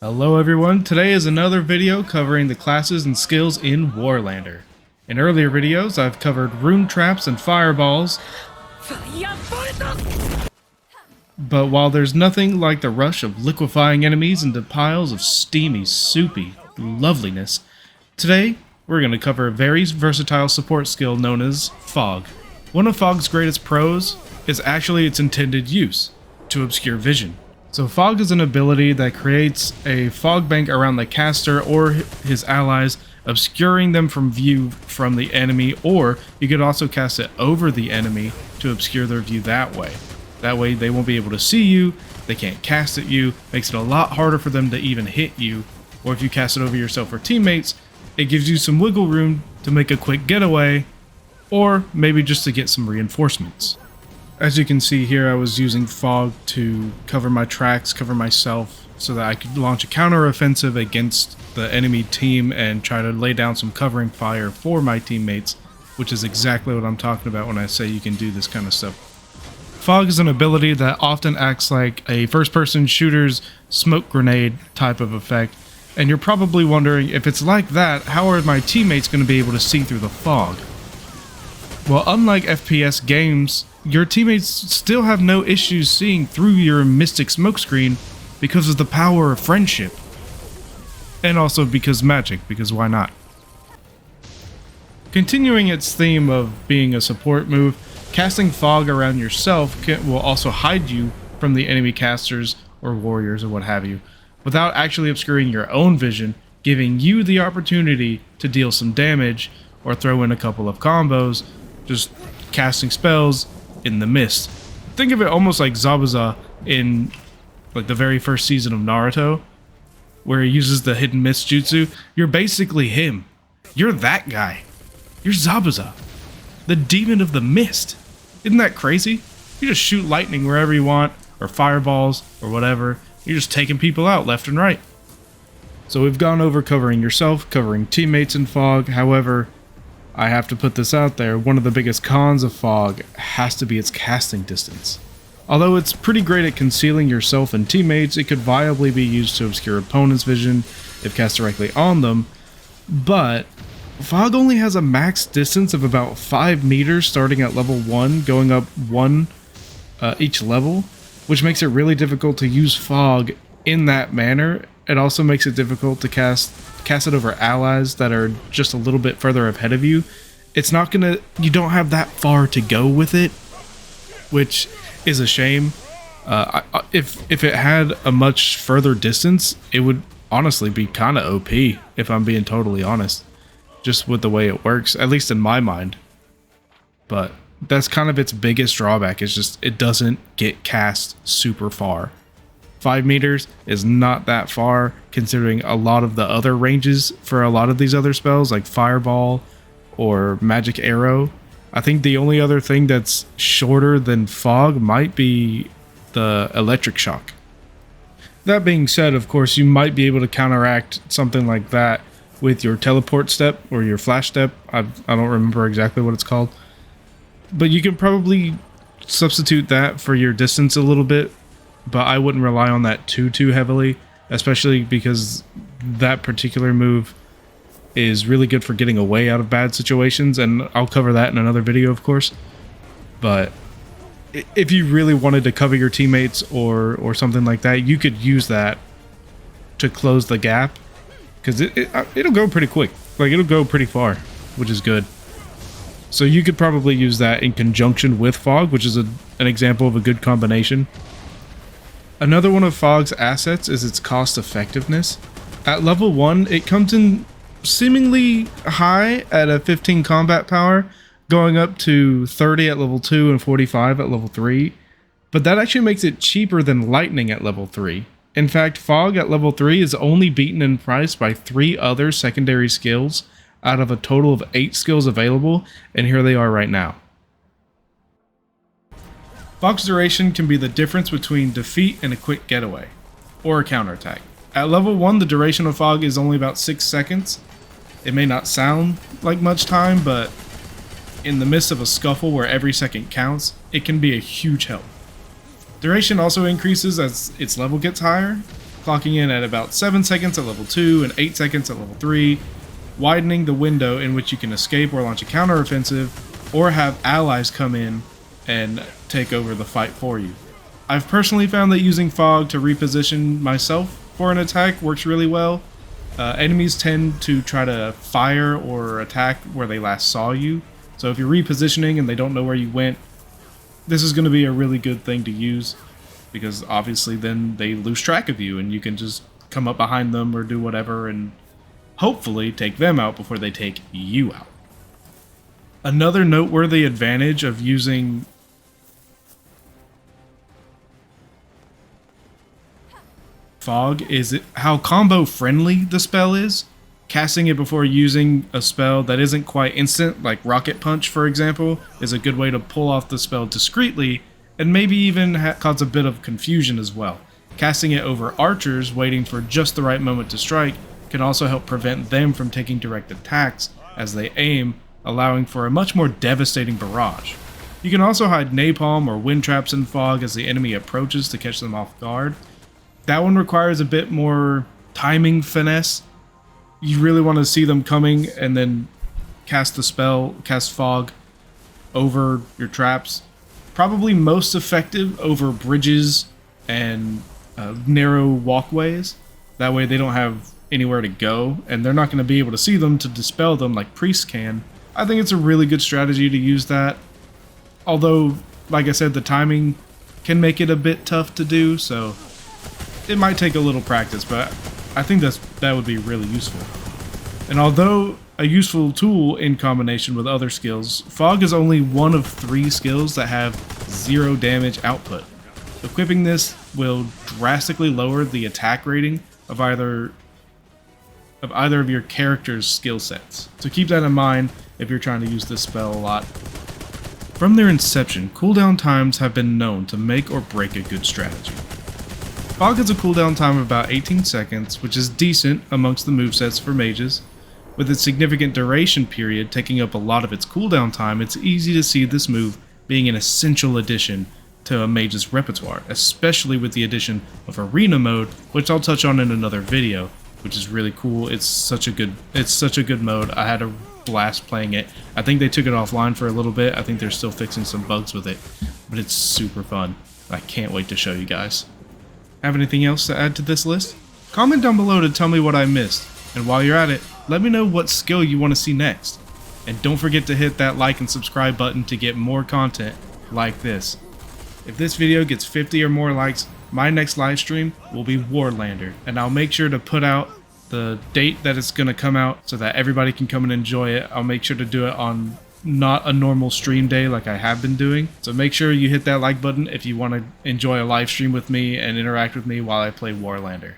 Hello everyone, today is another video covering the classes and skills in Warlander. In earlier videos I've covered rune traps and fireballs, but while there's nothing like the rush of liquefying enemies into piles of steamy, soupy loveliness, today we're going to cover a very versatile support skill known as Fog. One of Fog's greatest pros is actually its intended use, to obscure vision. So Fog is an ability that creates a fog bank around the caster or his allies, obscuring them from view from the enemy, or you could also cast it over the enemy to obscure their view that way. That way they won't be able to see you, they can't cast at you, makes it a lot harder for them to even hit you, or if you cast it over yourself or teammates, it gives you some wiggle room to make a quick getaway, or maybe just to get some reinforcements. As you can see here, I was using Fog to cover my tracks, cover myself, so that I could launch a counter-offensive against the enemy team and try to lay down some covering fire for my teammates, which is exactly what I'm talking about when I say you can do this kind of stuff. Fog is an ability that often acts like a first-person shooter's smoke grenade type of effect, and you're probably wondering, if it's like that, how are my teammates going to be able to see through the fog? Well, unlike FPS games, your teammates still have no issues seeing through your mystic smokescreen because of the power of friendship. And also because magic, because why not? Continuing its theme of being a support move, casting Fog around yourself will also hide you from the enemy casters or warriors or what have you, without actually obscuring your own vision, giving you the opportunity to deal some damage or throw in a couple of combos, just casting spells in the mist. Think of it almost like Zabuza in like the very first season of Naruto, where he uses the hidden mist jutsu. You're basically him. You're that guy. You're Zabuza, the demon of the mist. Isn't that crazy? You just shoot lightning wherever you want, or fireballs, or whatever. You're just taking people out left and right. So we've gone over covering yourself, covering teammates in Fog. However, I have to put this out there, one of the biggest cons of Fog has to be its casting distance. Although it's pretty great at concealing yourself and teammates, it could viably be used to obscure opponents' vision if cast directly on them, but Fog only has a max distance of about 5 meters starting at level 1, going up 1 each level, which makes it really difficult to use Fog in that manner. It also makes it difficult to cast it over allies that are just a little bit further ahead of you. It's not gonna, you don't have that far to go with it, which is a shame. If it had a much further distance, it would honestly be kind of OP, if I'm being totally honest, just with the way it works, at least in my mind. But that's kind of its biggest drawback, is just it doesn't get cast super far. 5 meters is not that far, considering a lot of the other ranges for a lot of these other spells, like Fireball or Magic Arrow. I think the only other thing that's shorter than Fog might be the Electric Shock. That being said, of course, you might be able to counteract something like that with your Teleport Step or your Flash Step. I don't remember exactly what it's called. But you can probably substitute that for your distance a little bit, but I wouldn't rely on that too heavily, especially because that particular move is really good for getting away out of bad situations, and I'll cover that in another video, of course. But if you really wanted to cover your teammates or something like that, you could use that to close the gap, because it'll go pretty quick. Like, it'll go pretty far, which is good. So you could probably use that in conjunction with Fog, which is an example of a good combination. Another one of Fog's assets is its cost effectiveness. At level 1, it comes in seemingly high at a 15 combat power, going up to 30 at level 2 and 45 at level 3, but that actually makes it cheaper than Lightning at level 3. In fact, Fog at level 3 is only beaten in price by 3 other secondary skills out of a total of 8 skills available, and here they are right now. Fog's duration can be the difference between defeat and a quick getaway, or a counterattack. At level 1, the duration of Fog is only about 6 seconds. It may not sound like much time, but in the midst of a scuffle where every second counts, it can be a huge help. Duration also increases as its level gets higher, clocking in at about 7 seconds at level 2 and 8 seconds at level 3, widening the window in which you can escape or launch a counteroffensive, or have allies come in and take over the fight for you. I've personally found that using fog to reposition myself for an attack works really well. Enemies tend to try to fire or attack where they last saw you, so if you're repositioning and they don't know where you went, this is going to be a really good thing to use, because obviously then they lose track of you and you can just come up behind them or do whatever and hopefully take them out before they take you out. Another noteworthy advantage of using fog is how combo friendly the spell is. Casting it before using a spell that isn't quite instant, like Rocket Punch for example, is a good way to pull off the spell discreetly and maybe even cause a bit of confusion as well. Casting it over archers waiting for just the right moment to strike can also help prevent them from taking direct attacks as they aim, allowing for a much more devastating barrage. You can also hide napalm or wind traps in fog as the enemy approaches to catch them off guard. That one requires a bit more timing finesse. You really want to see them coming and then cast the spell, cast fog over your traps. Probably most effective over bridges and narrow walkways. That way they don't have anywhere to go and they're not going to be able to see them to dispel them like priests can. I think it's a really good strategy to use that. Although, like I said, the timing can make it a bit tough to do, so it might take a little practice, but I think that would be really useful. And although a useful tool in combination with other skills, fog is only one of 3 skills that have 0 damage output. Equipping this will drastically lower the attack rating of either of your character's skill sets. So keep that in mind if you're trying to use this spell a lot. From their inception, cooldown times have been known to make or break a good strategy. Fog has a cooldown time of about 18 seconds, which is decent amongst the movesets for mages. With its significant duration period taking up a lot of its cooldown time, it's easy to see this move being an essential addition to a mage's repertoire, especially with the addition of arena mode, which I'll touch on in another video, which is really cool. It's such a good mode. I had a blast playing it. I think they took it offline for a little bit. I think they're still fixing some bugs with it, but it's super fun. I can't wait to show you guys. Have anything else to add to this list? Comment down below to tell me what I missed, and while you're at it, let me know what skill you want to see next. And don't forget to hit that like and subscribe button to get more content like this. If this video gets 50 or more likes, my next live stream will be Warlander, and I'll make sure to put out the date that it's going to come out so that everybody can come and enjoy it. I'll make sure to do it on not a normal stream day like I have been doing. So make sure you hit that like button if you want to enjoy a live stream with me and interact with me while I play Warlander.